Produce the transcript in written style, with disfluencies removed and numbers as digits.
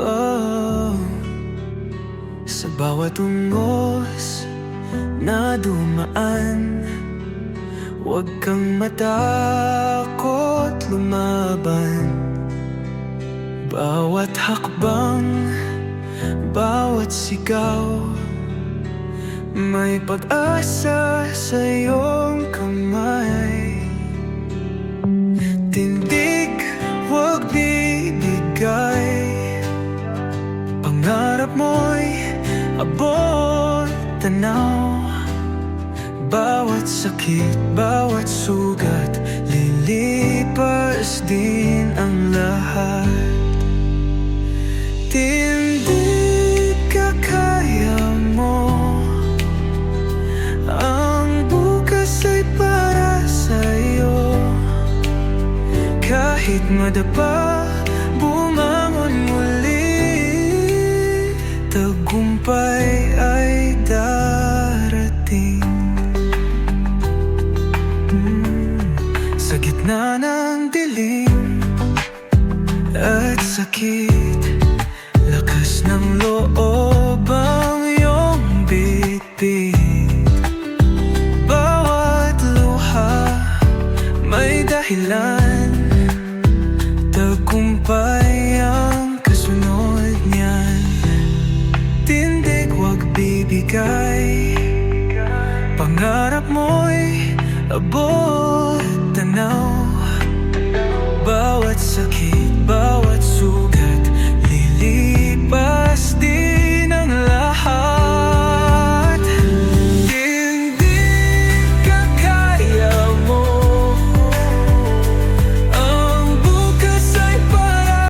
Oh, sa bawat ungos na dumaan, huwag kang matakot lumaban. Bawat hakbang, bawat sigaw, may pag-asa sa iyong kamay. Tindig, huwag bibigay, pangarap mo'y abot tanaw. Bawat sakit, bawat sugat, lilipas din ang lahat. Tindig, kakaya mo, ang bukas ay para sa'yo. Kahit madapa, bumangon muli, tagumpay ay darating. Sa gitna ng dilim at sakit, lakas ng loob ang iyong bitbit. Bawat luha may dahilan, tagumpay ang kasunod niyan. Tindig, huwag bibigay, pangarap mo'y abot tanaw. Bawat sakit,